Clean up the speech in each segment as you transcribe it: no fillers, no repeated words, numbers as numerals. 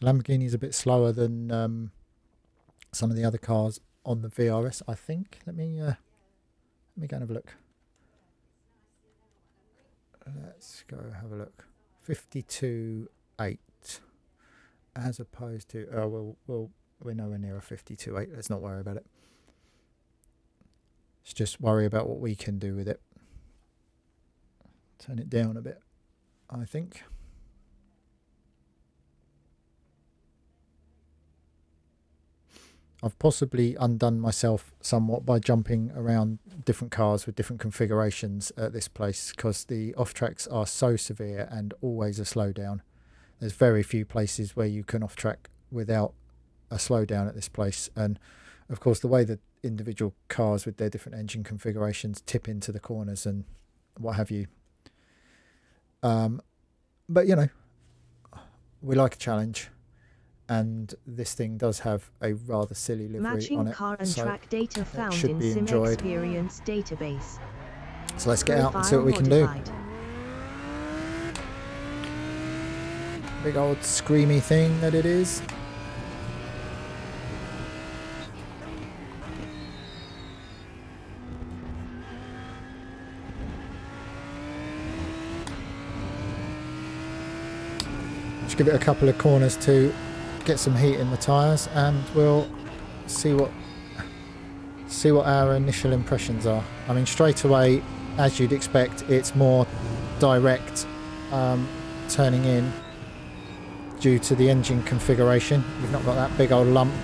Lamborghini is a bit slower than some of the other cars on the VRS, I think. Let me go and have a look. Let's go have a look. 52.8 as opposed to we're nowhere near a 52.8. Let's not worry about it. Let's just worry about what we can do with it. Turn it down a bit, I think. I've possibly undone myself somewhat by jumping around different cars with different configurations at this place, because the off-tracks are so severe and always a slowdown. There's very few places where you can off-track without a slowdown at this place. And of course, the way that individual cars with their different engine configurations tip into the corners and what have you. But, you know, we like a challenge. And this thing does have a rather silly livery Matching on it, car and so track data found should in be Sim enjoyed. Experience database. So let's get out and see what we can do. Big old screamy thing that it is. Just give it a couple of corners to get some heat in the tyres, and we'll see what our initial impressions are. I mean, straight away, as you'd expect, it's more direct turning in due to the engine configuration. You've not got that big old lump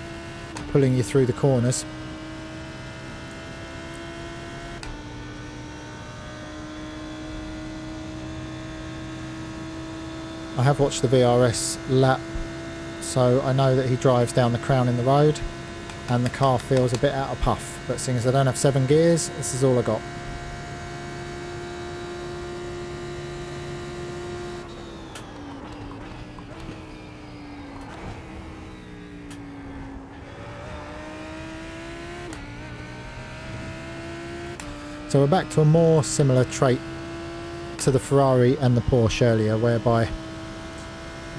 pulling you through the corners. I have watched the VRS lap, so I know that he drives down the crown in the road and the car feels a bit out of puff, but seeing as I don't have 7 gears, this is all I got. So we're back to a more similar trait to the Ferrari and the Porsche earlier, whereby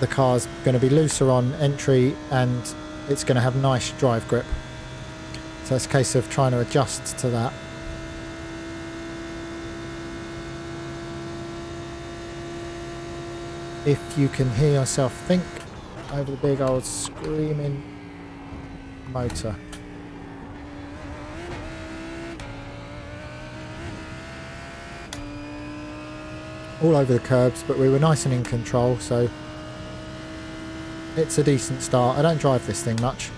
the car's going to be looser on entry and it's going to have nice drive grip. So it's a case of trying to adjust to that. If you can hear yourself think over the big old screaming motor. All over the curbs, but we were nice and in control, so it's a decent start. I don't drive this thing much.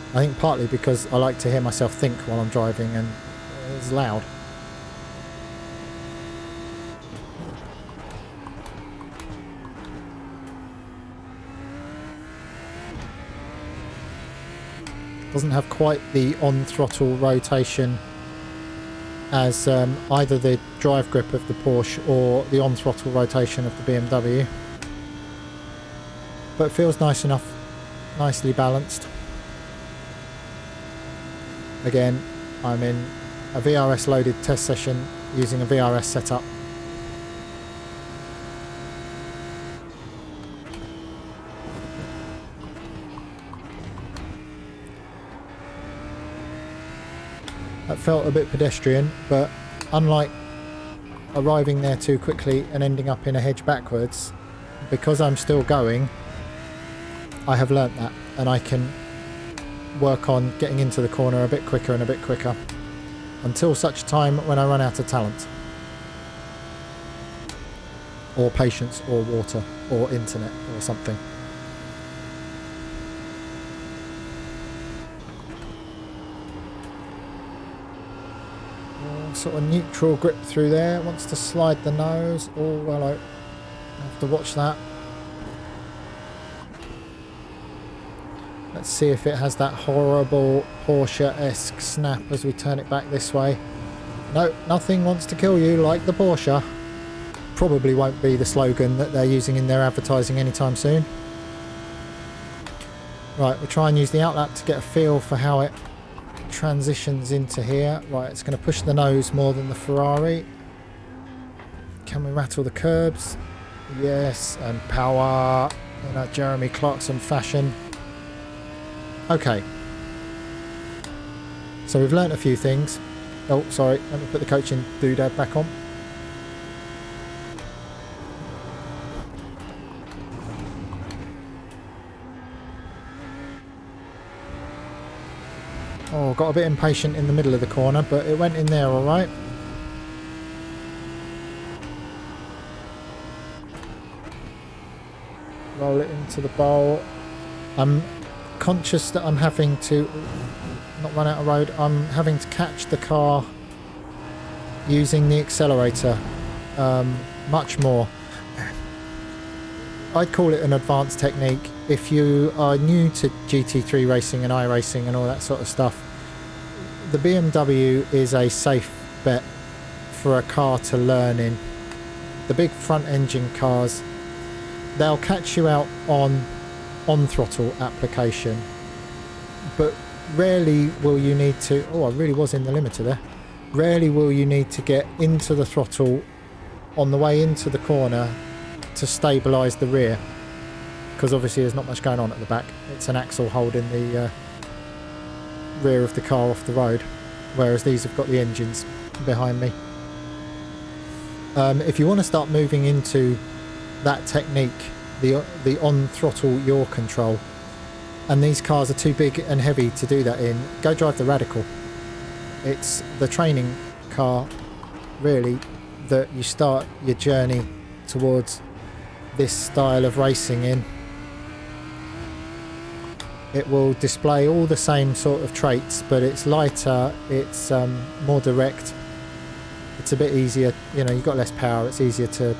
I think partly because I like to hear myself think while I'm driving, and it's loud. Doesn't have quite the on-throttle rotation as either the drive grip of the Porsche or the on-throttle rotation of the BMW. But it feels nice enough, nicely balanced. Again, I'm in a VRS loaded test session using a VRS setup. That felt a bit pedestrian, but unlike arriving there too quickly and ending up in a hedge backwards, because I'm still going, I have learnt that, and I can work on getting into the corner a bit quicker and a bit quicker until such time when I run out of talent or patience or water or internet or something. Sort of neutral grip through there, wants to slide the nose. Oh well, I have to watch that. Let's see if it has that horrible Porsche-esque snap as we turn it back this way. No, nothing wants to kill you like the Porsche. Probably won't be the slogan that they're using in their advertising anytime soon. Right, we'll try and use the outlap to get a feel for how it transitions into here. Right, it's going to push the nose more than the Ferrari. Can we rattle the curbs? Yes, and power in a Jeremy Clarkson fashion. Okay. So we've learnt a few things. Oh, sorry. Let me put the coaching doodad back on. Oh, got a bit impatient in the middle of the corner, but it went in there all right. Roll it into the bowl. I'm conscious that I'm having to not run out of road. I'm having to catch the car using the accelerator much more. I'd call it an advanced technique. If you are new to GT3 racing and iRacing and all that sort of stuff, the BMW is a safe bet for a car to learn in. The big front engine cars, they'll catch you out on throttle application, but rarely will you need to, oh, I really was in the limiter there. Rarely will you need to get into the throttle on the way into the corner to stabilise the rear, because obviously there's not much going on at the back. It's an axle holding the rear of the car off the road, whereas these have got the engines behind me. If you want to start moving into that technique, the on throttle yaw control, and these cars are too big and heavy to do that in, go drive the Radical. It's the training car really that you start your journey towards this style of racing in. It will display all the same sort of traits, but it's lighter, it's more direct, it's a bit easier, you know, you've got less power, it's easier to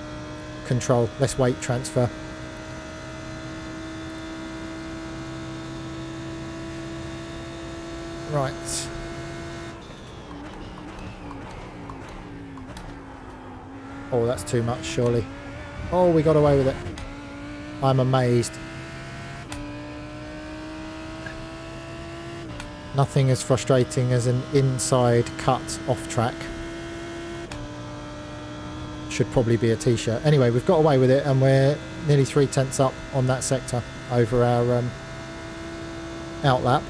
control, less weight transfer. Right. Oh, that's too much, surely. Oh, we got away with it. I'm amazed. Nothing as frustrating as an inside cut off track. Should probably be a t-shirt. Anyway, we've got away with it and we're nearly 3/10 up on that sector over our outlap.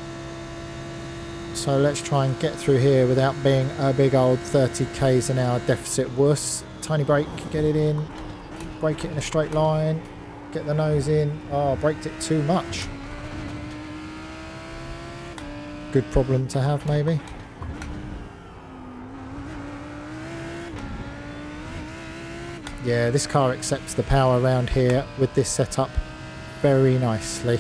So let's try and get through here without being a big old 30 k's an hour deficit wuss. Tiny brake, get it in, brake it in a straight line, get the nose in. Oh, braked it too much. Good problem to have, maybe. Yeah, this car accepts the power around here with this setup very nicely.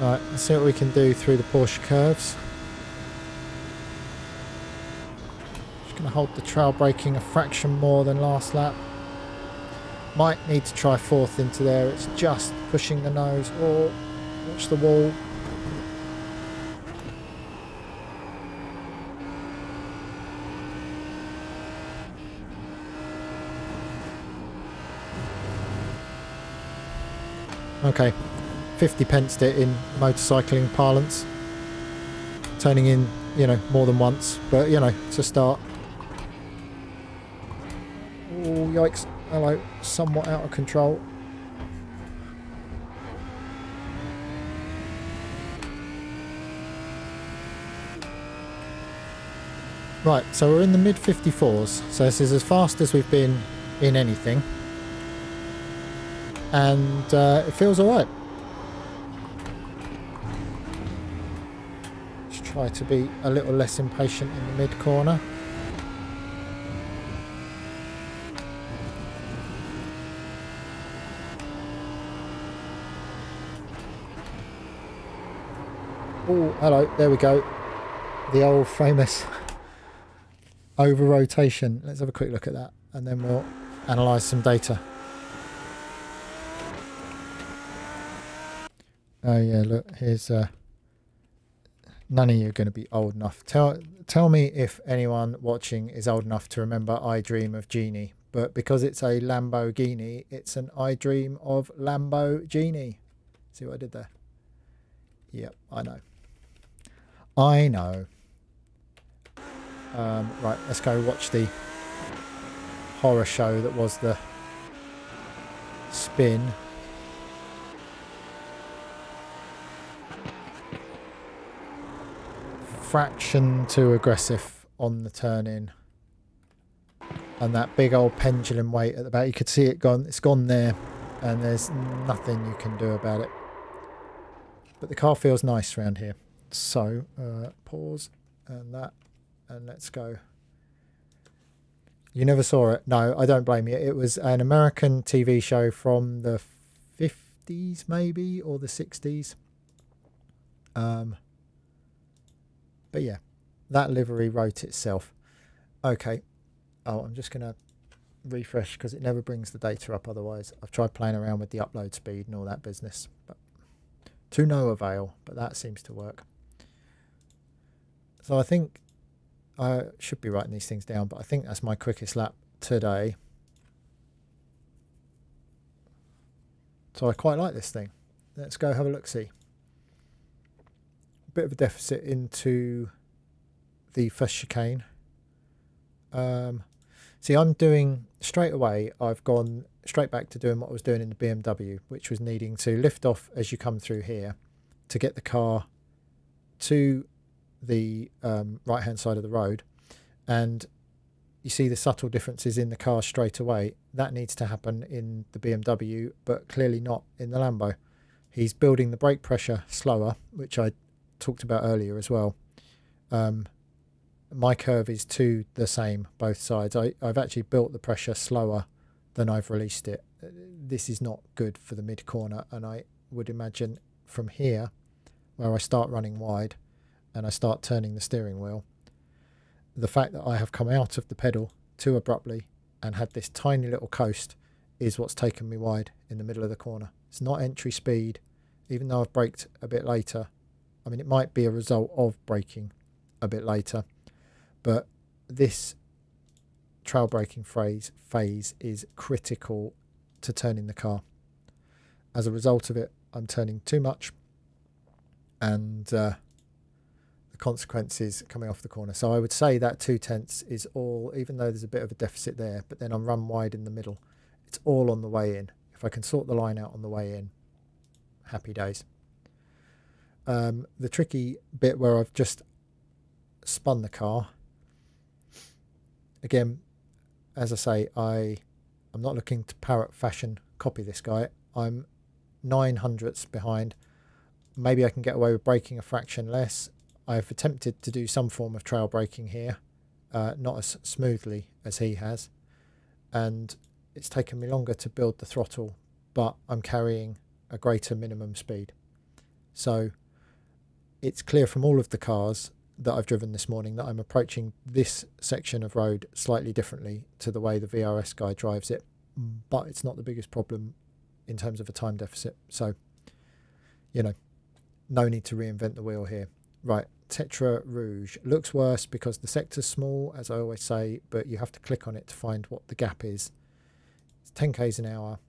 Right, let's see what we can do through the Porsche curves. Just going to hold the trail braking a fraction more than last lap. Might need to try fourth into there. It's just pushing the nose. Oh, watch the wall. Okay, 50 penced it in motorcycling parlance. Turning in, you know, more than once, but you know, it's a start. Oh, yikes. Hello, somewhat out of control. Right, so we're in the mid 54s. So this is as fast as we've been in anything. And it feels alright. Let's try to be a little less impatient in the mid corner. Oh, hello, there we go. The old famous over rotation. Let's have a quick look at that and then we'll analyse some data. Oh yeah, look, here's none of you are going to be old enough. Tell me if anyone watching is old enough to remember I Dream of Genie. But because it's a Lamborghini, it's an I Dream of Lambo Genie. See what I did there? Yep, I know. I know. Right, let's go watch the horror show that was the spin. Fraction too aggressive on the turn in. And that big old pendulum weight at the back, you could see it gone. It's gone there, and there's nothing you can do about it. But the car feels nice around here. So pause and that, and let's go. You never saw it? No, I don't blame you. It was an American TV show from the 50s maybe, or the 60s. But yeah, that livery wrote itself. Okay. Oh, I'm just going to refresh because it never brings the data up otherwise. I've tried playing around with the upload speed and all that business, but to no avail, but that seems to work. So I think I should be writing these things down, but I think that's my quickest lap today. So I quite like this thing. Let's go have a look-see. Bit of a deficit into the first chicane. See, I'm doing straight away, I've gone straight back to doing what I was doing in the BMW, which was needing to lift off as you come through here to get the car to the right hand side of the road. And you see the subtle differences in the car straight away. That needs to happen in the BMW, but clearly not in the Lambo. He's building the brake pressure slower, which I talked about earlier as well. My curve is to the same both sides. I've actually built the pressure slower than I've released it. This is not good for the mid corner, and I would imagine from here where I start running wide and I start turning the steering wheel, the fact that I have come out of the pedal too abruptly and had this tiny little coast is what's taken me wide in the middle of the corner. It's not entry speed, even though I've braked a bit later. I mean, it might be a result of braking a bit later, but this trail braking phase is critical to turning the car. As a result of it, I'm turning too much, and the consequences coming off the corner. So I would say that 2/10 is all, even though there's a bit of a deficit there, but then I'm run wide in the middle. It's all on the way in. If I can sort the line out on the way in, happy days. The tricky bit where I've just spun the car, again, as I say, I'm not looking to parrot fashion copy this guy. I'm 900ths behind. Maybe I can get away with braking a fraction less. I've attempted to do some form of trail braking here, not as smoothly as he has, and it's taken me longer to build the throttle, but I'm carrying a greater minimum speed. So it's clear from all of the cars that I've driven this morning that I'm approaching this section of road slightly differently to the way the VRS guy drives it, but it's not the biggest problem in terms of a time deficit. So, you know, no need to reinvent the wheel here. Right, Tetra Rouge looks worse because the sector's small, as I always say, but you have to click on it to find what the gap is. It's 10 k's an hour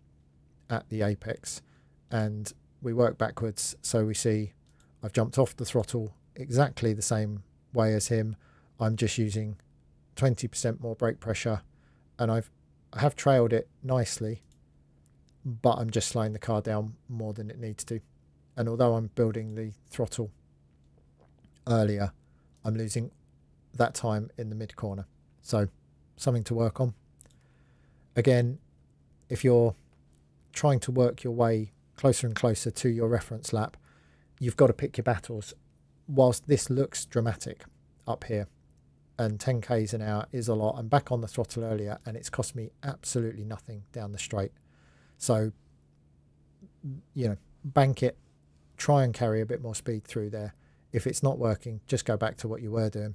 at the apex, and we work backwards, so we see I've jumped off the throttle exactly the same way as him. I'm just using 20% more brake pressure, and I have trailed it nicely, but I'm just slowing the car down more than it needs to. And although I'm building the throttle earlier, I'm losing that time in the mid corner. So something to work on. Again, if you're trying to work your way closer and closer to your reference lap, you've got to pick your battles. Whilst this looks dramatic up here, and 10 k's an hour is a lot, I'm back on the throttle earlier and it's cost me absolutely nothing down the straight. So, you know, bank it, try and carry a bit more speed through there. If it's not working, just go back to what you were doing.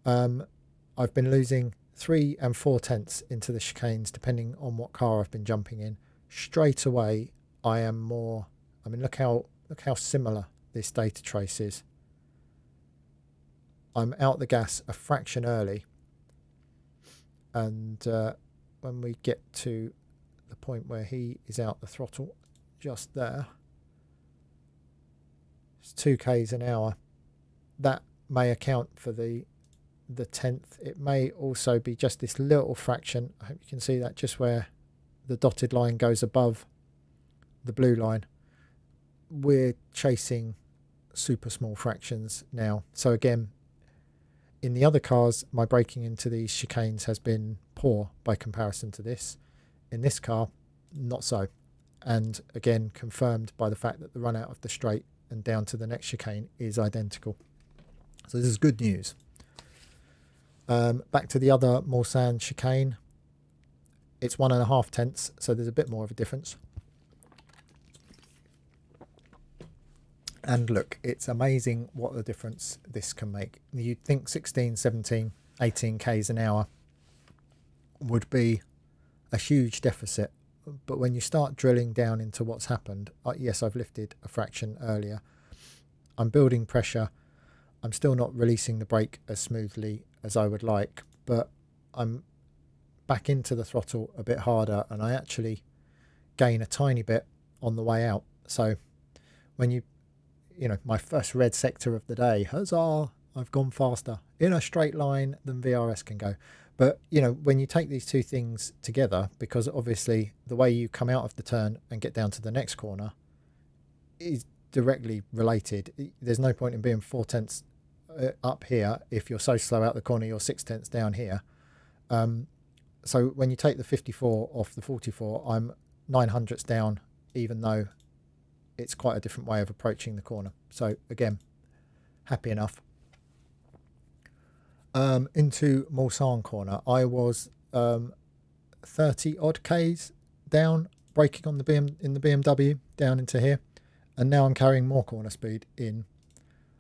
I've been losing 3 and 4 tenths into the chicanes depending on what car I've been jumping in. Straight away I am more, I mean, look how similar this data trace is. I'm out the gas a fraction early, and when we get to the point where he is out the throttle, just there, it's 2 k's an hour. That may account for the the 10th. It may also be just this little fraction. I hope you can see that, just where the dotted line goes above the blue line. We're chasing super small fractions now. So again, in the other cars, my braking into these chicanes has been poor by comparison to this. In this car, not so. And again, confirmed by the fact that the run out of the straight and down to the next chicane is identical. So this is good news. Back to the other Mulsanne chicane. It's 1.5 tenths, so there's a bit more of a difference. And look, it's amazing what the difference this can make. You'd think 16, 17, 18 k's an hour would be a huge deficit. But when you start drilling down into what's happened, yes, I've lifted a fraction earlier. I'm building pressure. I'm still not releasing the brake as smoothly as I would like, but I'm back into the throttle a bit harder, and I actually gain a tiny bit on the way out. So when you know, my first red sector of the day, huzzah, I've gone faster in a straight line than VRS can go. But, you know, when you take these two things together, because obviously the way you come out of the turn and get down to the next corner is directly related. There's no point in being 4 tenths up here if you're so slow out the corner, you're 6 tenths down here. So when you take the 54 off the 44, I'm 900ths down, even though it's quite a different way of approaching the corner. So again, happy enough. Into Mulsanne corner, I was 30 odd k's down, braking on the BMW down into here, and now I'm carrying more corner speed in.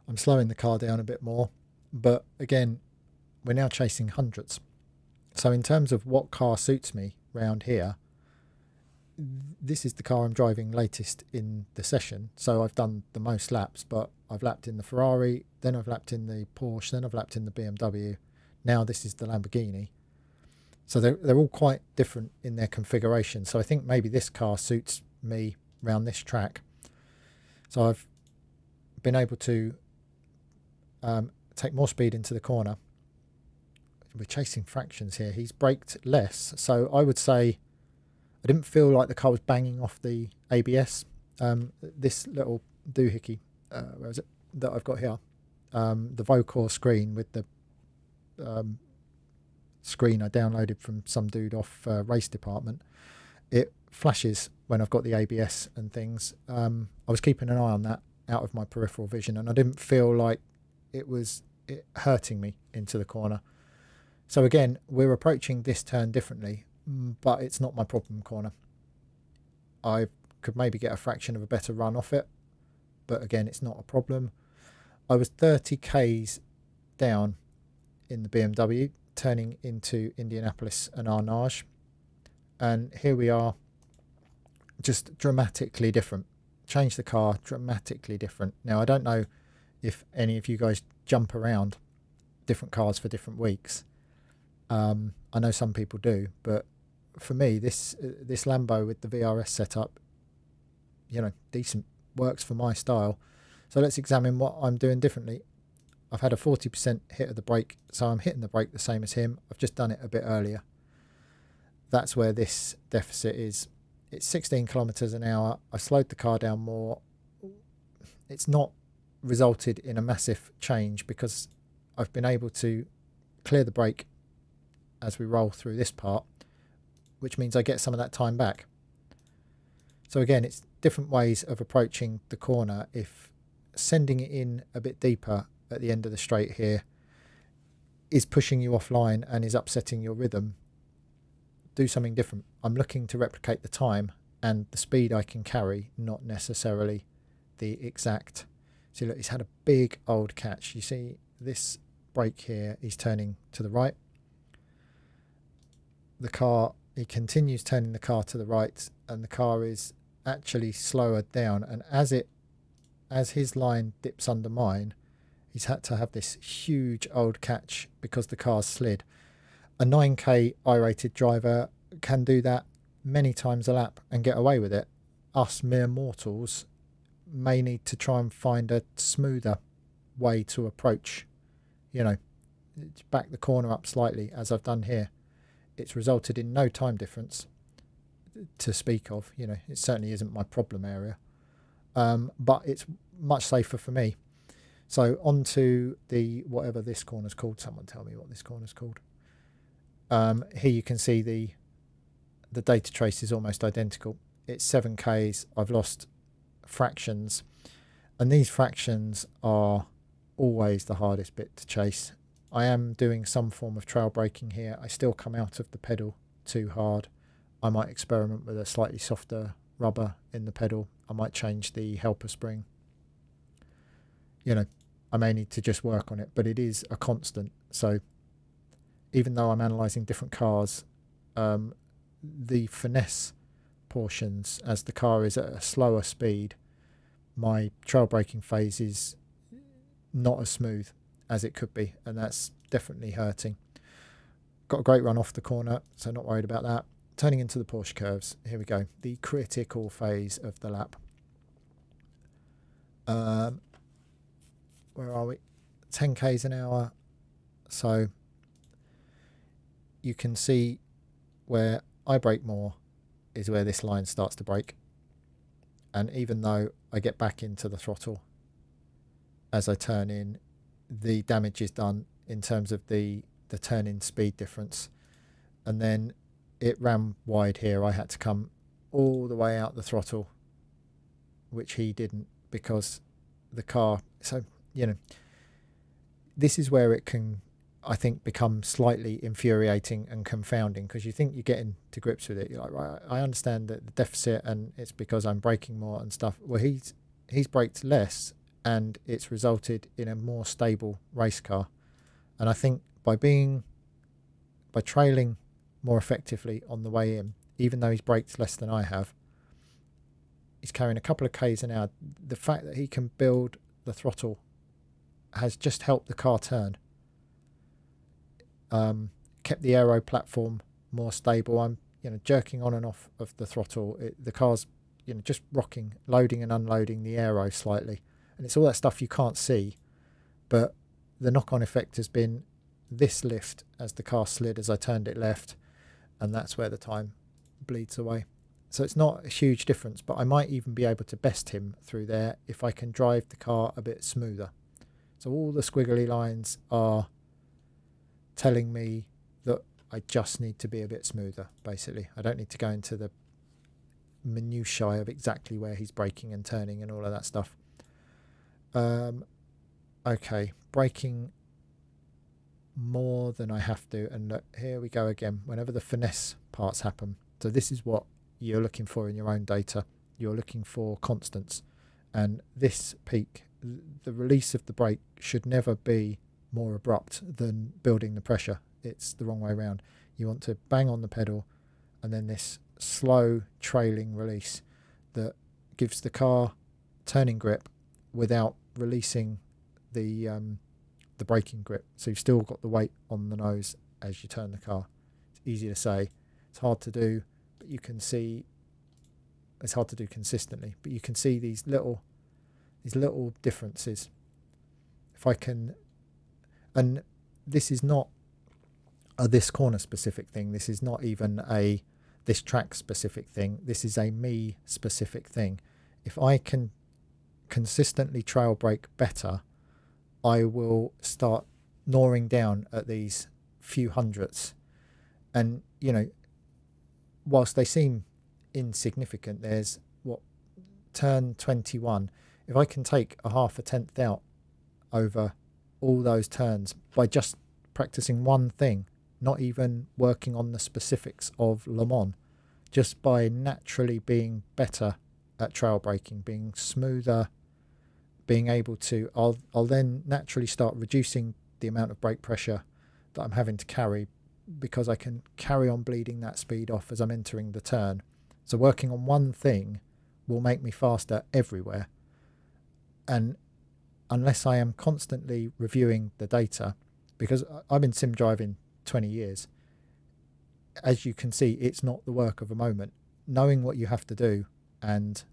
I'm slowing the car down a bit more, but again, we're now chasing hundreds. So in terms of what car suits me round here, this is the car I'm driving latest in the session. So I've done the most laps, but I've lapped in the Ferrari, then I've lapped in the Porsche, then I've lapped in the BMW. Now this is the Lamborghini. So they're all quite different in their configuration. So I think maybe this car suits me around this track. So I've been able to take more speed into the corner. We're chasing fractions here. He's braked less. So I would say I didn't feel like the car was banging off the ABS. This little doohickey, where is it, that I've got here, the Vocor screen with the screen I downloaded from some dude off race department, it flashes when I've got the ABS and things. I was keeping an eye on that out of my peripheral vision, and I didn't feel like it was hurting me into the corner. So again, we're approaching this turn differently, but it's not my problem corner. I could maybe get a fraction of a better run off it, but again, it's not a problem. I was 30 k's down in the BMW, turning into Indianapolis and Arnage, and here we are, just dramatically different. Change the car, dramatically different. Now, I don't know if any of you guys jump around different cars for different weeks. I know some people do, but for me, this Lambo with the VRS setup, you know, decent, works for my style. So let's examine what I'm doing differently. I've had a 40% hit of the brake, so I'm hitting the brake the same as him. I've just done it a bit earlier. That's where this deficit is. It's 16 kilometers an hour. I slowed the car down more. It's not resulted in a massive change because I've been able to clear the brake as we roll through this part, which means I get some of that time back. So again, it's different ways of approaching the corner. If sending it in a bit deeper at the end of the straight here is pushing you offline and is upsetting your rhythm, do something different. I'm looking to replicate the time and the speed I can carry, not necessarily the exact. See, look, he's had a big old catch. You see this brake here, he's turning to the right. The car, he continues turning the car to the right, and the car is actually slower down, and as his line dips under mine, he's had to have this huge old catch because the car's slid. A 9k I-rated driver can do that many times a lap and get away with it. Us mere mortals may need to try and find a smoother way to approach, you know, back the corner up slightly as I've done here, it's resulted in no time difference to speak of. You know, it certainly isn't my problem area, but it's much safer for me. So onto the whatever this corner's called. Someone tell me what this corner's called. Here you can see the data trace is almost identical. It's 7Ks. I've lost fractions, and these fractions are always the hardest bit to chase. I am doing some form of trail braking here. I still come out of the pedal too hard. I might experiment with a slightly softer rubber in the pedal. I might change the helper spring. You know, I may need to just work on it, but it is a constant. So even though I'm analysing different cars, the finesse portions, as the car is at a slower speed, my trail braking phase is not as smooth as it could be, and that's definitely hurting. Got a great run off the corner, so not worried about that. Turning into the Porsche curves, here we go, the critical phase of the lap. Where are we? 10 k's an hour. So you can see where I brake more is where this line starts to break, and even though I get back into the throttle as I turn in, the damage is done in terms of the turn in speed difference. And then it ran wide here. I had to come all the way out the throttle, which he didn't, because the car, so you know, this is where it can, I think, become slightly infuriating and confounding, because you think you're getting to grips with it. You're like, right, I understand that the deficit and it's because I'm braking more and stuff. Well, he's braked less, and it's resulted in a more stable race car. And I think by trailing more effectively on the way in, even though he's braked less than I have, he's carrying a couple of Ks an hour. The fact that he can build the throttle has just helped the car turn. Kept the aero platform more stable. I'm, you know, jerking on and off of the throttle. The car's, you know, just rocking, loading and unloading the aero slightly, and it's all that stuff you can't see, but the knock-on effect has been this lift as the car slid as I turned it left, and that's where the time bleeds away. So it's not a huge difference, but I might even be able to best him through there if I can drive the car a bit smoother. So all the squiggly lines are telling me that I just need to be a bit smoother, basically. I don't need to go into the minutiae of exactly where he's braking and turning and all of that stuff. Okay, braking more than I have to, and look, here we go again, whenever the finesse parts happen. So this is what you're looking for in your own data. You're looking for constants, and this peak, the release of the brake should never be more abrupt than building the pressure. It's the wrong way around. You want to bang on the pedal, and then this slow trailing release that gives the car turning grip without releasing the braking grip. So you've still got the weight on the nose as you turn the car. It's easy to say, it's hard to do, but you can see, it's hard to do consistently, but you can see these little differences. If I can, and this is not a this corner specific thing, this is not even a this track specific thing, this is a me specific thing. If I can consistently trail brake better, I will start gnawing down at these few hundredths. And, you know, whilst they seem insignificant, there's what, turn 21. If I can take a half a tenth out over all those turns by just practicing one thing, not even working on the specifics of Le Mans, just by naturally being better at trail braking, being smoother, being able to, I'll then naturally start reducing the amount of brake pressure that I'm having to carry, because I can carry on bleeding that speed off as I'm entering the turn. So working on one thing will make me faster everywhere. And unless I am constantly reviewing the data, because I've been sim driving 20 years, as you can see, it's not the work of a moment. Knowing what you have to do and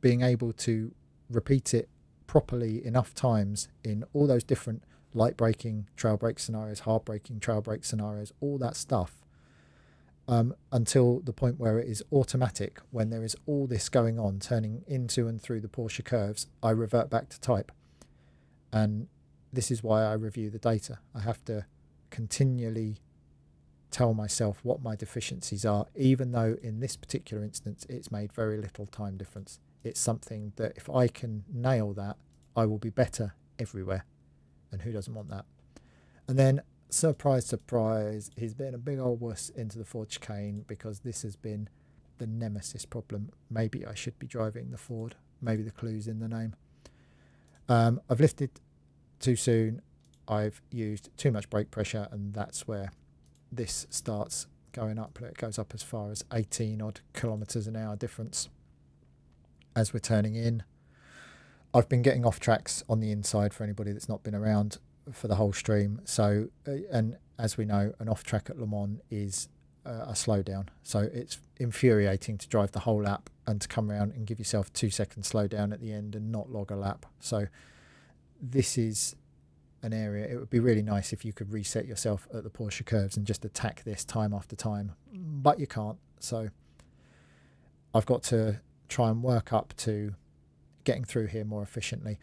being able to repeat it properly enough times in all those different light braking trail brake scenarios, hard braking trail brake scenarios, all that stuff, until the point where it is automatic. When there is all this going on, turning into and through the Porsche curves, I revert back to type. And this is why I review the data. I have to continually tell myself what my deficiencies are, even though in this particular instance it's made very little time difference. It's something that if I can nail that, I will be better everywhere. And who doesn't want that? And then, surprise, surprise, he's been a big old wuss into the Ford chicane, because this has been the nemesis problem. Maybe I should be driving the Ford. Maybe the clue's in the name. I've lifted too soon. I've used too much brake pressure, and that's where this starts going up. It goes up as far as 18 odd kilometers an hour difference as we're turning in. I've been getting off tracks on the inside for anybody that's not been around for the whole stream. So, and as we know, an off track at Le Mans is a slowdown. So it's infuriating to drive the whole lap and to come around and give yourself a 2-second slowdown at the end and not log a lap. So this is an area, it would be really nice if you could reset yourself at the Porsche curves and just attack this time after time, but you can't. So I've got to try and work up to getting through here more efficiently.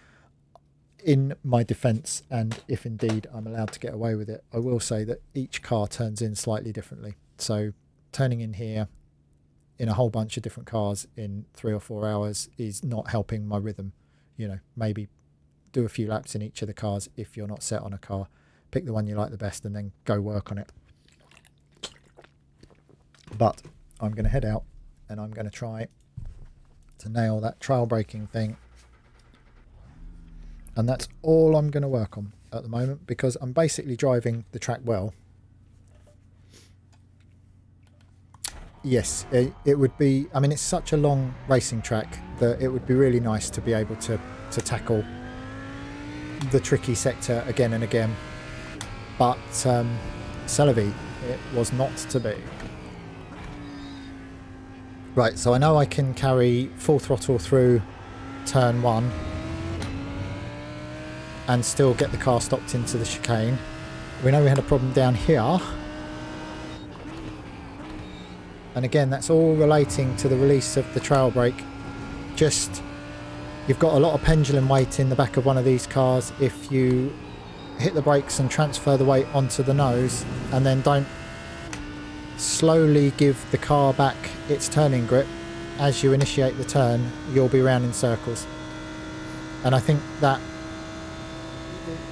In my defense, and if indeed I'm allowed to get away with it, I will say that each car turns in slightly differently. So turning in here in a whole bunch of different cars in 3 or 4 hours is not helping my rhythm. You know, maybe do a few laps in each of the cars if you're not set on a car. Pick the one you like the best and then go work on it. But I'm going to head out and I'm going to try to nail that trail braking thing. And that's all I'm going to work on at the moment, because I'm basically driving the track well. Yes, it would be, I mean, it's such a long racing track that it would be really nice to be able to tackle the tricky sector again and again, but c'est la vie, it was not to be. Right, so I know I can carry full throttle through turn 1 and still get the car stopped into the chicane. We know we had a problem down here, and again that's all relating to the release of the trail brake. Just, you've got a lot of pendulum weight in the back of one of these cars. If you hit the brakes and transfer the weight onto the nose and then don't slowly give the car back its turning grip as you initiate the turn, you'll be round in circles. And I think that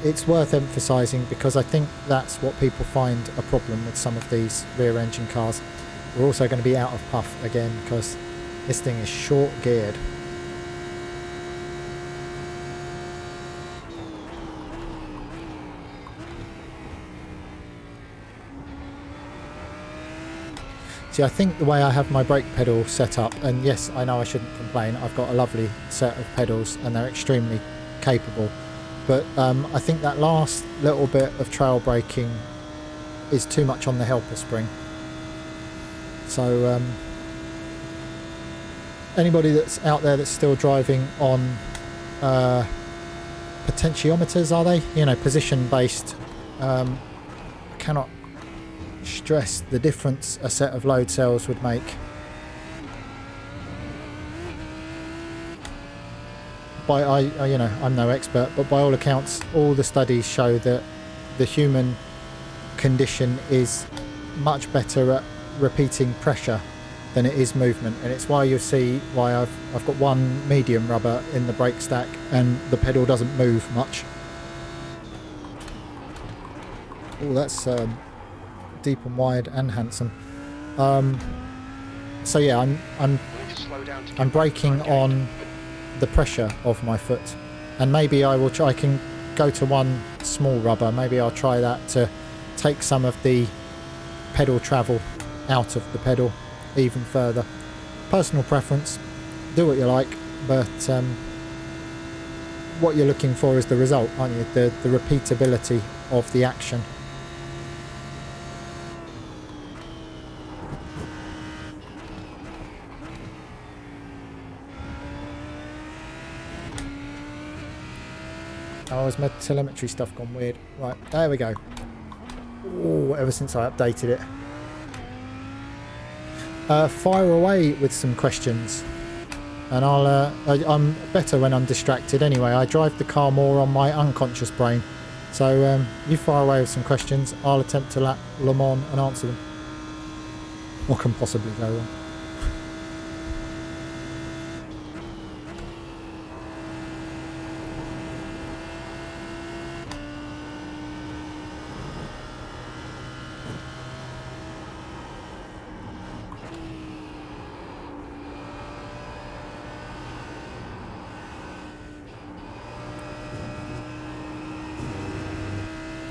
it's worth emphasising, because I think that's what people find a problem with some of these rear engine cars. We're also going to be out of puff again because this thing is short geared. See, I think the way I have my brake pedal set up, and yes, I know I shouldn't complain, I've got a lovely set of pedals and they're extremely capable, but I think that last little bit of trail braking is too much on the helper spring. So anybody that's out there that's still driving on potentiometers, are they? You know, position based, cannot stress the difference a set of load cells would make. You know, I'm no expert, but by all accounts, all the studies show that the human condition is much better at repeating pressure than it is movement, and it's why you see why I've got one medium rubber in the brake stack and the pedal doesn't move much. Oh, that's deep and wide and handsome. So yeah, I'm braking on the pressure of my foot, and maybe I can go to one small rubber. Maybe I'll try that to take some of the pedal travel out of the pedal even further. Personal preference, do what you like, but what you're looking for is the result, aren't you? The repeatability of the action. Oh, has my telemetry stuff gone weird? Right, there we go. Oh, ever since I updated it. Fire away with some questions. And I'm better when I'm distracted anyway. I drive the car more on my unconscious brain. So you fire away with some questions. I'll attempt to lap Le Mans and answer them. What can possibly go wrong?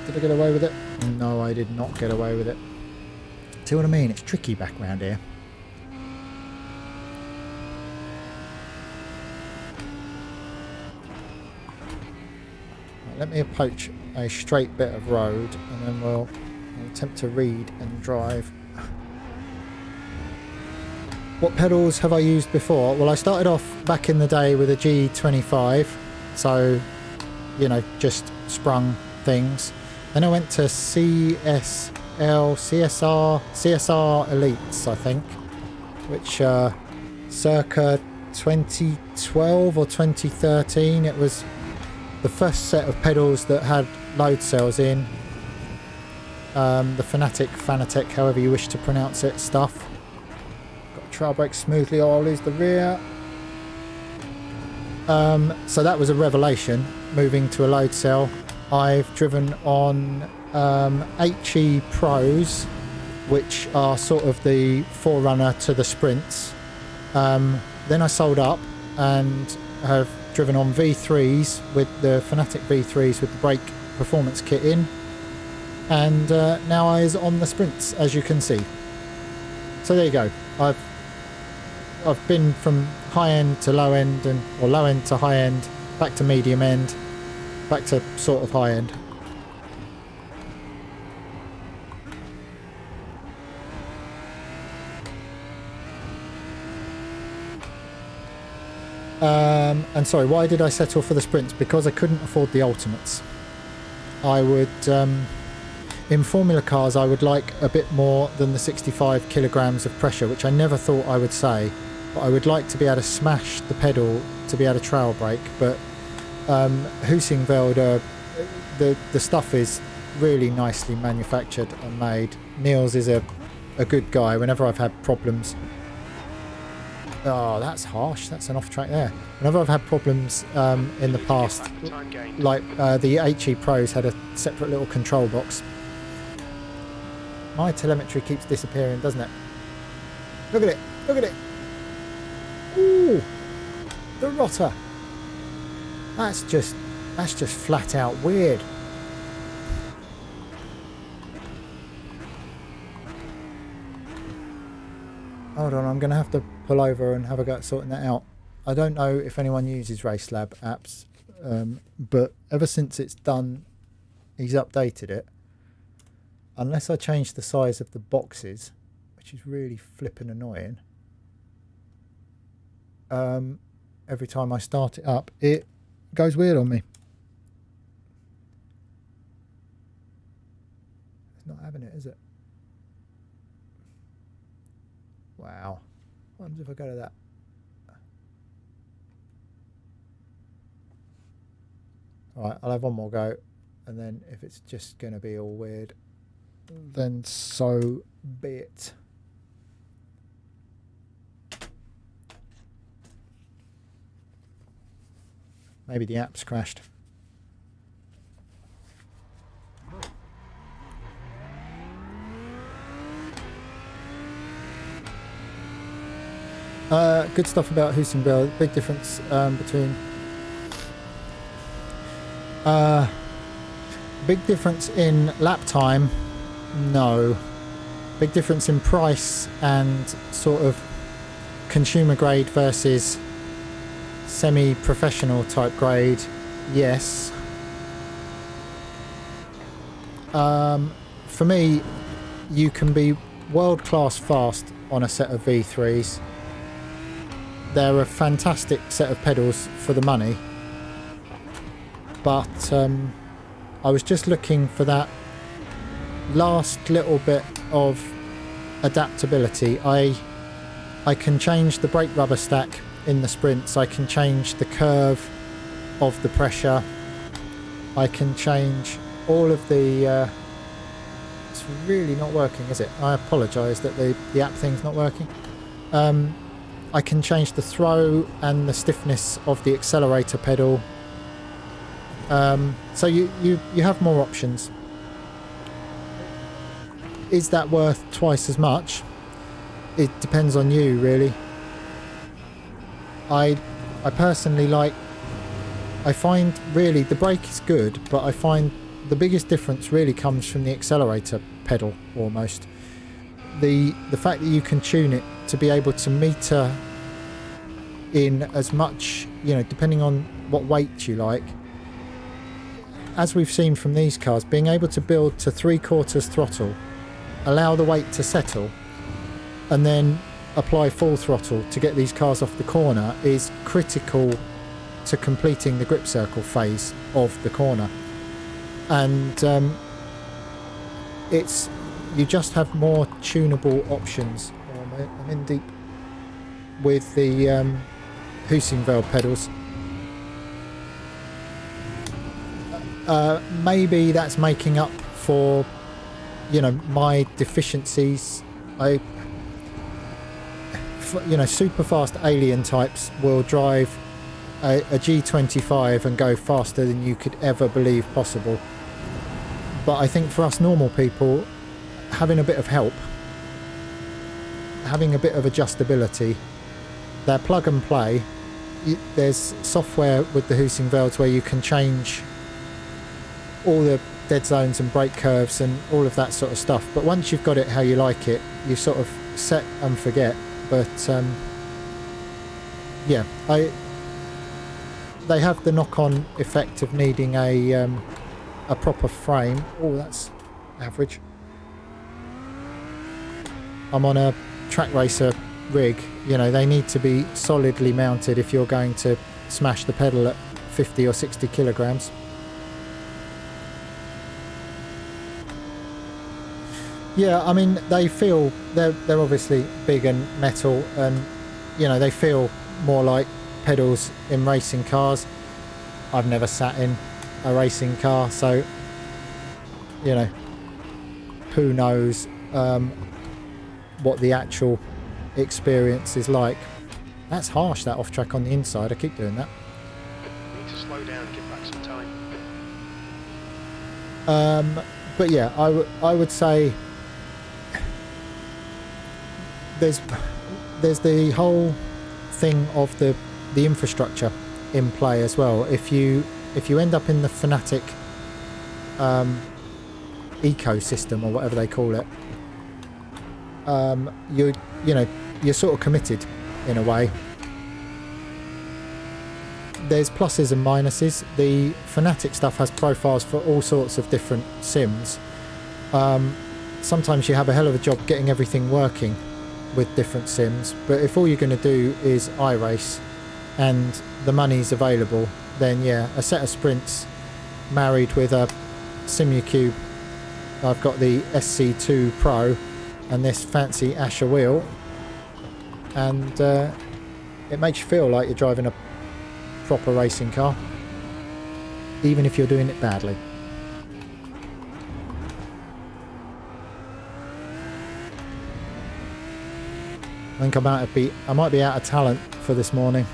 Did I get away with it? No, I did not get away with it. See what I mean? It's tricky back round here. Right, let me approach a straight bit of road and then I'll attempt to read and drive. What pedals have I used before? Well, I started off back in the day with a G25, so, you know, just sprung things. Then I went to CSR Elites, I think, which circa 2012 or 2013. It was the first set of pedals that had load cells in. The Fanatec, however you wish to pronounce it, stuff. Got trail brake smoothly, I'll lose the rear. So that was a revelation, moving to a load cell. I've driven on HE Pros, which are sort of the forerunner to the Sprints. Then I sold up and have driven on V3s with the Fanatec V3s with the brake performance kit in. And now I is on the Sprints, as you can see. So there you go. I've been from high end to low end, or low end to high end, back to medium end, back to sort of high end. And sorry, why did I settle for the Sprints? Because I couldn't afford the Ultimates. I would, in Formula cars, I would like a bit more than the 65 kilograms of pressure, which I never thought I would say. But I would like to be able to smash the pedal to be able to trail brake. But Husingveld, the stuff is really nicely manufactured and made. Niels is a good guy. Whenever I've had problems, oh, that's harsh. That's an off track there. Whenever I've had problems in the past, like the HE Pros had a separate little control box. My telemetry keeps disappearing, doesn't it? Look at it. Look at it. Ooh, the rotor. That's just flat out weird. Hold on, I'm going to have to pull over and have a go at sorting that out. I don't know if anyone uses RaceLab apps, but ever since it's done, he's updated it. Unless I change the size of the boxes, which is really flippin' annoying. Every time I start it up, it goes weird on me. It's not having it, is it? Wow. What happens if I go to that? Alright, I'll have one more go. And then if it's just going to be all weird, then so be it. Maybe the app's crashed. Good stuff about Husingveld. Big difference between... big difference in lap time? No. Big difference in price and sort of consumer grade versus semi-professional type grade? Yes. For me, you can be world-class fast on a set of V3s. They're a fantastic set of pedals for the money. but I was just looking for that last little bit of adaptability. I can change the brake rubber stack in the sprints, I can change the curve of the pressure, I can change all of the it's really not working, is it? I apologise that the app thing's not working. I can change the throw and the stiffness of the accelerator pedal. So you have more options. Is that worth twice as much? It depends on you, really. I personally like... I find really the brake is good, but I find the biggest difference really comes from the accelerator pedal almost. The fact that you can tune it to be able to meter in as much, you know, depending on what weight you like. As we've seen from these cars, being able to build to 3/4 throttle, allow the weight to settle, and then apply full throttle to get these cars off the corner is critical to completing the grip circle phase of the corner. And you just have more tunable options. Oh, I'm in deep with the Husingveld pedals. Maybe that's making up for, you know, my deficiencies. You know, super fast alien types will drive a G25 and go faster than you could ever believe possible. But I think for us normal people, having a bit of help, having a bit of adjustability, they're plug and play. There's software with the Husingvelds where you can change all the dead zones and brake curves and all of that sort of stuff. But once you've got it how you like it, you sort of set and forget. But yeah, they have the knock-on effect of needing a proper frame. Oh, that's average. I'm on a track racer rig. You know, they need to be solidly mounted if you're going to smash the pedal at 50 or 60 kilograms. Yeah, I mean, they feel they're obviously big and metal, and you know, they feel more like pedals in racing cars. I've never sat in a racing car, so you know, who knows what the actual experience is like. That's harsh, that off track on the inside. I keep doing that. Need to slow down, give back some time. But yeah, I would say there's the whole thing of the infrastructure in play as well. If you end up in the Fanatic ecosystem or whatever they call it, you're sort of committed in a way. There's pluses and minuses. The Fanatic stuff has profiles for all sorts of different sims. Sometimes you have a hell of a job getting everything working with different sims, but if all you're going to do is iRace and the money's available, then yeah, a set of sprints married with a SimuCube. I've got the SC2 Pro and this fancy Asher wheel, and it makes you feel like you're driving a proper racing car, even if you're doing it badly. I think I might be out of talent for this morning.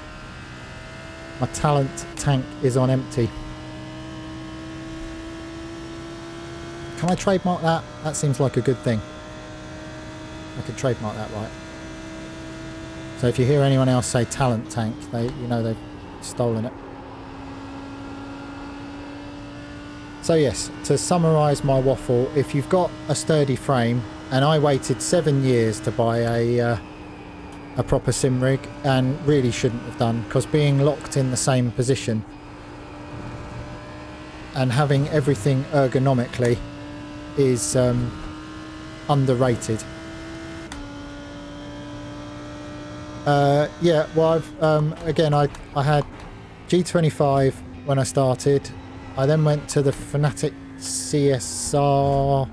My talent tank is on empty. Can I trademark that? That seems like a good thing. I could trademark that, right? So if you hear anyone else say talent tank, you know they've stolen it. So yes, to summarise my waffle, if you've got a sturdy frame, and I waited 7 years to buy a proper sim rig, and really shouldn't have done, because being locked in the same position and having everything ergonomically is underrated. Yeah, well, again, I had G25 when I started. I then went to the Fanatic CSR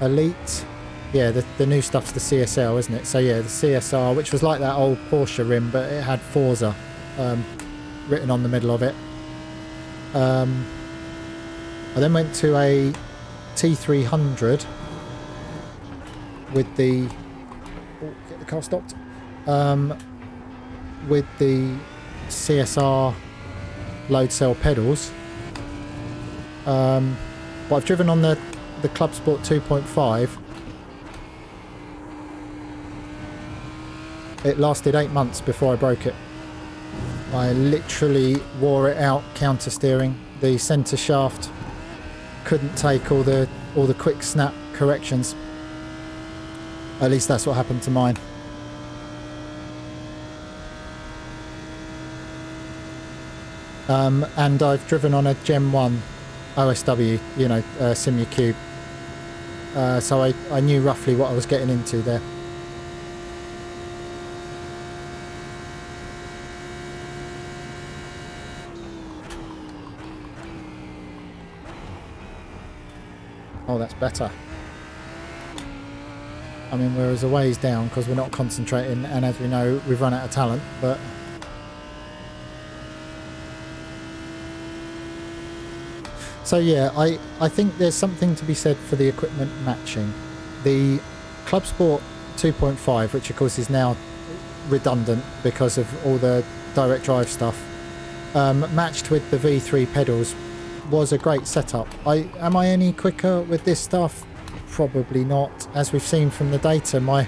Elite. Yeah, the new stuff's the CSL, isn't it? So yeah, the CSR, which was like that old Porsche rim, but it had Forza written on the middle of it. I then went to a T300 with the... Oh, get the car stopped. With the CSR load cell pedals. But I've driven on the Club Sport 2.5. It lasted 8 months before I broke it. I literally wore it out counter steering. The centre shaft couldn't take all the quick snap corrections. At least that's what happened to mine. And I've driven on a Gen 1 OSW, you know, Simula Cube. So I knew roughly what I was getting into there. Oh, that's better. I mean, we're as a ways down because we're not concentrating, and as we know, we've run out of talent, but... So yeah, I think there's something to be said for the equipment matching. The Club Sport 2.5, which of course is now redundant because of all the direct drive stuff, matched with the V3 pedals, was a great setup. Am I any quicker with this stuff? Probably not. As we've seen from the data, my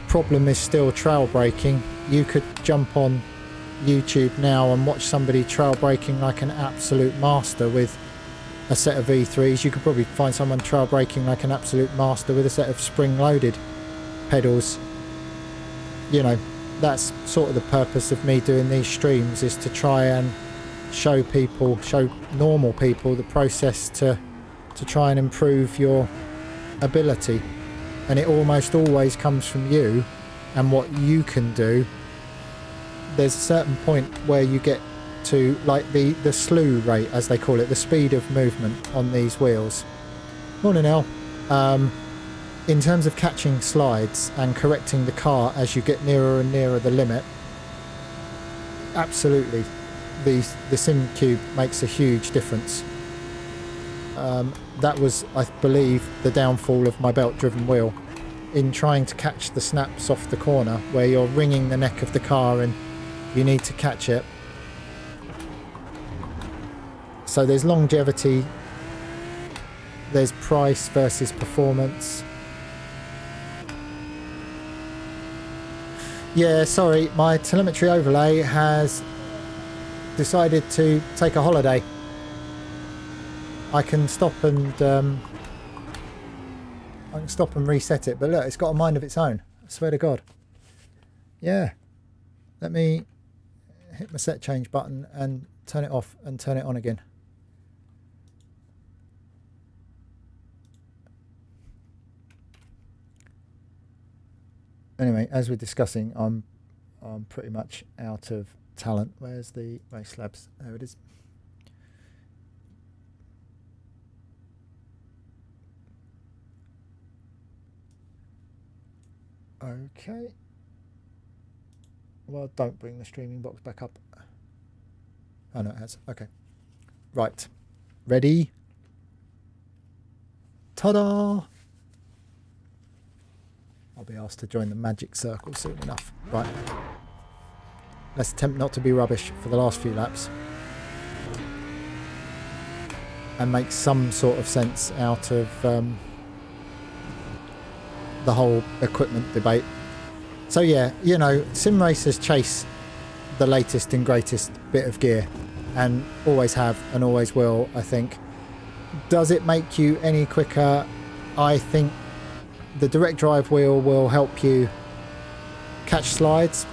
problem is still trail braking. You could jump on YouTube now and watch somebody trail braking like an absolute master with a set of V3s. You could probably find someone trail braking like an absolute master with a set of spring-loaded pedals. You know, that's sort of the purpose of me doing these streams, is to try and show normal people the process to try and improve your ability. And it almost always comes from you and what you can do. There's a certain point where you get to, like, the slew rate, as they call it, the speed of movement on these wheels. Morning, El. In terms of catching slides and correcting the car as you get nearer and nearer the limit, absolutely, the Sim Cube makes a huge difference. That was, I believe, the downfall of my belt-driven wheel, in trying to catch the snaps off the corner where you're wringing the neck of the car and you need to catch it. So there's longevity, there's price versus performance. Yeah, sorry, my telemetry overlay has decided to take a holiday. I can stop and reset it, but look, it's got a mind of its own. I swear to God. Yeah. Let me hit my set change button and turn it off and turn it on again. Anyway, as we're discussing, I'm pretty much out of talent. Where's the race slabs? There it is. Okay. Well, don't bring the streaming box back up. Oh no, it has. Okay. Right. Ready? Ta-da! I'll be asked to join the magic circle soon enough. Right. Let's attempt not to be rubbish for the last few laps. And make some sort of sense out of the whole equipment debate. So yeah, you know, sim racers chase the latest and greatest bit of gear, and always have and always will, I think. Does it make you any quicker? I think the direct drive wheel will help you catch slides.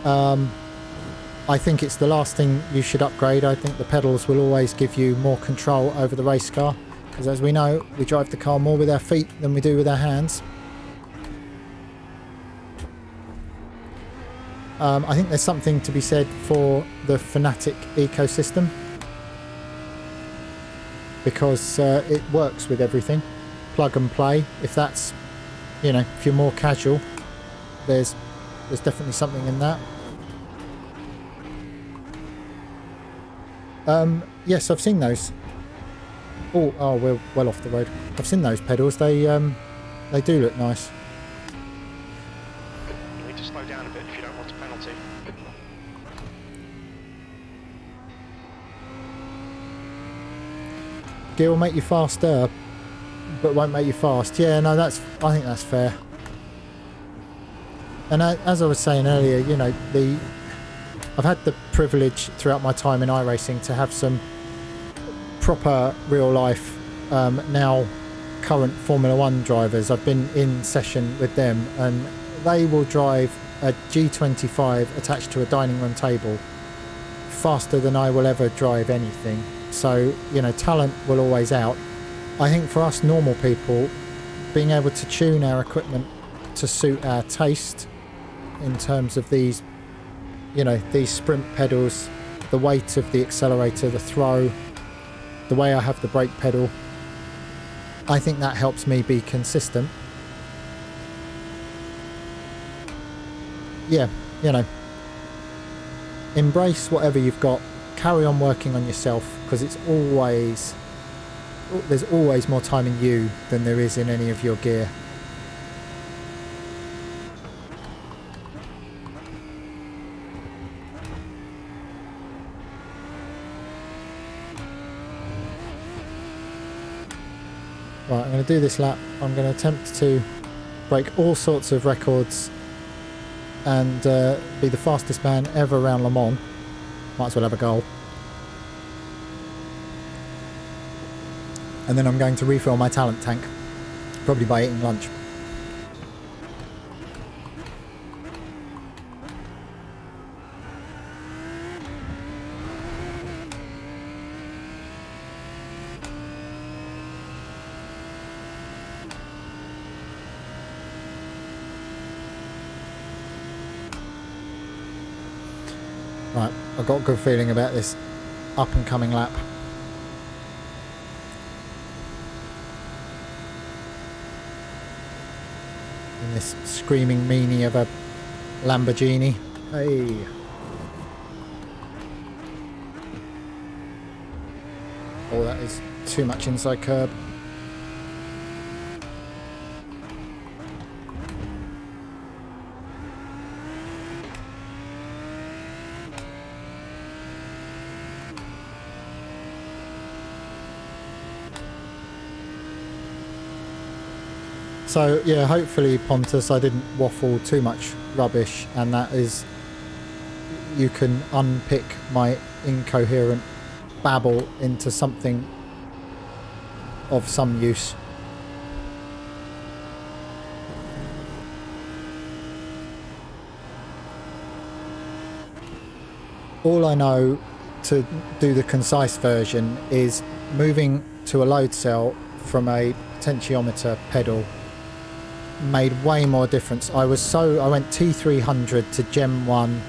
I think it's the last thing you should upgrade. I think the pedals will always give you more control over the race car, because as we know, we drive the car more with our feet than we do with our hands. I think there's something to be said for the Fanatic ecosystem, because it works with everything. Plug and play. If that's, you know, if you're more casual, there's definitely something in that. Yes, I've seen those. Oh, we're well off the road. I've seen those pedals. They do look nice. You need to slow down a bit if you don't want a penalty. Gear will make you faster, but won't make you fast. Yeah, no, I think that's fair. And as I was saying earlier, you know, I've had the privilege throughout my time in iRacing to have some proper real life, now current Formula 1 drivers. I've been in session with them, and they will drive a G25 attached to a dining room table faster than I will ever drive anything. So, you know, talent will always out. I think for us normal people, being able to tune our equipment to suit our taste in terms of these, you know, these sprint pedals, the weight of the accelerator, the throw, the way I have the brake pedal, I think that helps me be consistent. Yeah, you know, embrace whatever you've got, carry on working on yourself, because there's always more time in you than there is in any of your gear. Right, I'm going to do this lap. I'm going to attempt to break all sorts of records and be the fastest man ever around Le Mans. Might as well have a goal. And then I'm going to refill my talent tank, probably by eating lunch. Right, I've got a good feeling about this up and coming lap. In this screaming meanie of a Lamborghini. Hey. Oh, that is too much inside curb. So yeah, hopefully Pontus, I didn't waffle too much rubbish, and that is, you can unpick my incoherent babble into something of some use. All I know to do the concise version is moving to a load cell from a potentiometer pedal made way more difference. I went T300 to Gem 1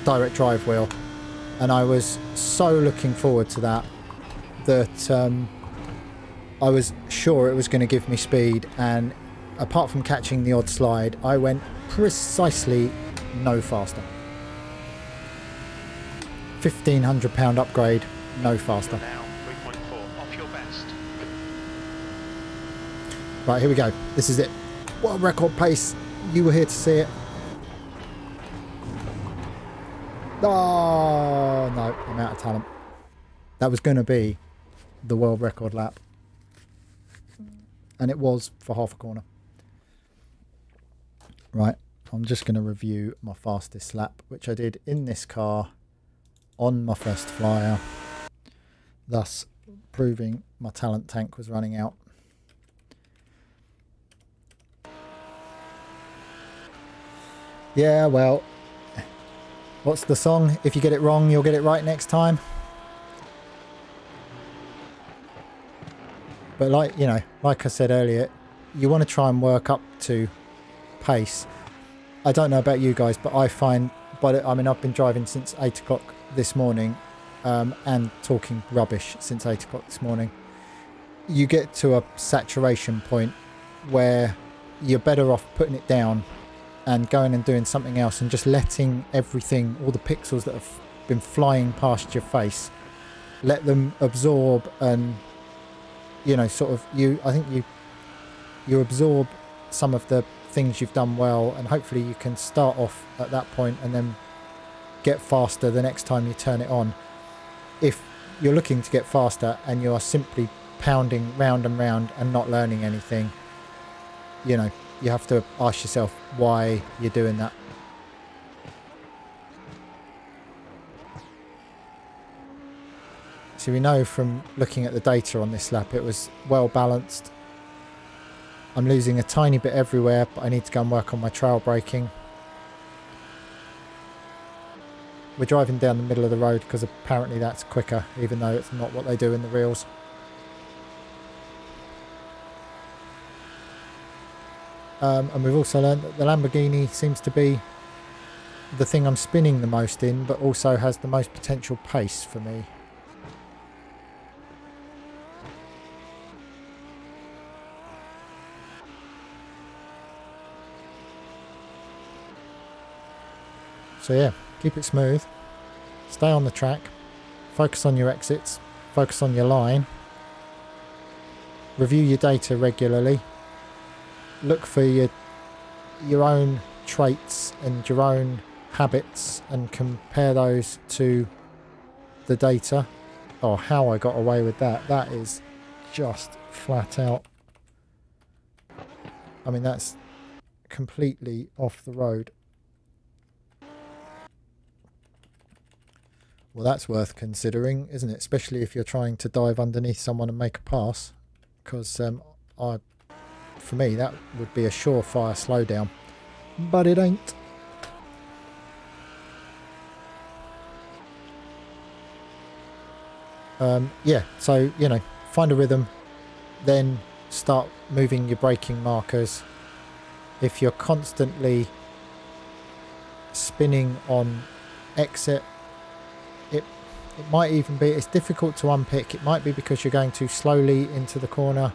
direct drive wheel, and I was so looking forward to that I was sure it was going to give me speed, and apart from catching the odd slide, I went precisely no faster. £1,500 upgrade, no faster. Now 3.4 off your best. Right, here we go. This is it. World record pace. You were here to see it. Oh no, I'm out of talent. That was going to be the world record lap, and it was for half a corner. Right, I'm just going to review my fastest lap, which I did in this car on my first flyer, thus proving my talent tank was running out. Yeah, well, what's the song? If you get it wrong, you'll get it right next time. But like, you know, like I said earlier, you want to try and work up to pace. I don't know about you guys, but I find but I mean, I've been driving since 8 o'clock this morning, and talking rubbish since 8 o'clock this morning. You get to a saturation point where you're better off putting it down and going and doing something else and just letting everything, all the pixels that have been flying past your face, let them absorb and, you know, sort of I think you absorb some of the things you've done well, and hopefully you can start off at that point and then get faster the next time you turn it on. If you're looking to get faster and you are simply pounding round and round and not learning anything, you know, you have to ask yourself why you're doing that. So we know from looking at the data on this lap, it was well balanced. I'm losing a tiny bit everywhere, but I need to go and work on my trail braking. We're driving down the middle of the road because apparently that's quicker, even though it's not what they do in the reels. And we've also learned that the Lamborghini seems to be the thing I'm spinning the most in, but also has the most potential pace for me. So yeah, keep it smooth, stay on the track, focus on your exits, focus on your line, review your data regularly, look for your own traits and your own habits and compare those to the data. Oh, how I got away with that. That is just flat out. I mean, that's completely off the road. Well, that's worth considering, isn't it? Especially if you're trying to dive underneath someone and make a pass. Because for me, that would be a surefire slowdown. But it ain't. Yeah, so, you know, find a rhythm, then start moving your braking markers. If you're constantly spinning on exit, it might even be, it's difficult to unpick. It might be because you're going too slowly into the corner.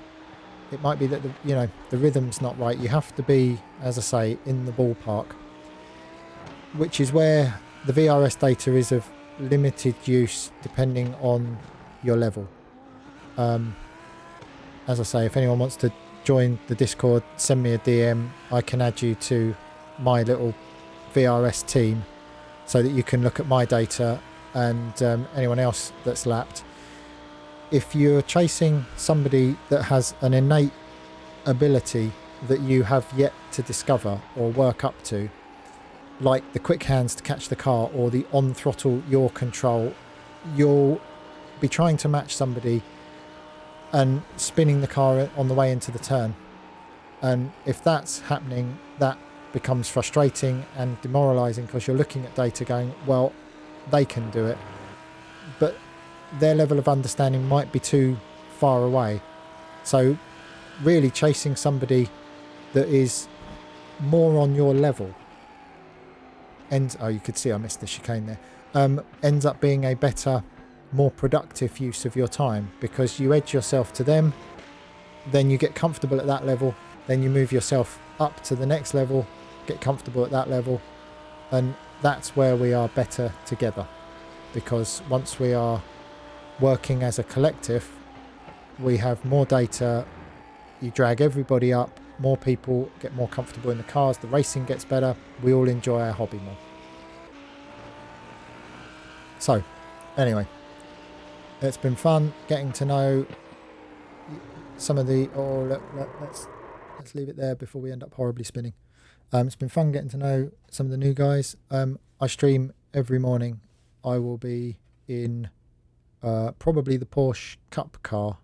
It might be that the rhythm's not right. You have to be, as I say, in the ballpark, which is where the VRS data is of limited use depending on your level. As I say, if anyone wants to join the Discord, send me a DM. I can add you to my little VRS team so that you can look at my data and anyone else that's lapped. If you're chasing somebody that has an innate ability that you have yet to discover or work up to, like the quick hands to catch the car or the on throttle yaw control, you'll be trying to match somebody and spinning the car on the way into the turn. And if that's happening, that becomes frustrating and demoralizing because you're looking at data going, well, they can do it, but their level of understanding might be too far away. So really chasing somebody that is more on your level oh, you could see I missed the chicane there, ends up being a better, more productive use of your time, because you edge yourself to them, then you get comfortable at that level, then you move yourself up to the next level, get comfortable at that level, and that's where we are better together. Because once we are working as a collective, we have more data, you drag everybody up, more people get more comfortable in the cars, the racing gets better, we all enjoy our hobby more. So anyway, it's been fun getting to know some of the, let's leave it there before we end up horribly spinning. It's been fun getting to know some of the new guys. I stream every morning. I will be in probably the Porsche Cup car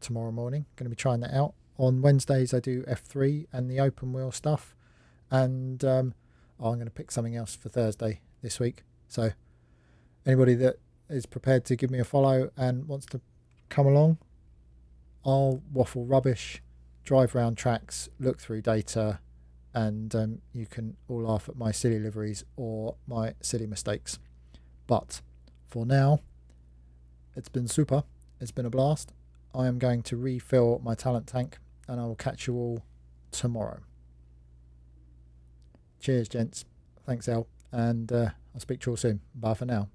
tomorrow morning. Going to be trying that out. On Wednesdays I do F3 and the open wheel stuff, and I'm going to pick something else for Thursday this week. So anybody that is prepared to give me a follow and wants to come along, I'll waffle rubbish, drive around tracks, look through data, and you can all laugh at my silly liveries or my silly mistakes. But for now, it's been super. It's been a blast. I am going to refill my talent tank, and I will catch you all tomorrow. Cheers, gents. Thanks, El. And I'll speak to you all soon. Bye for now.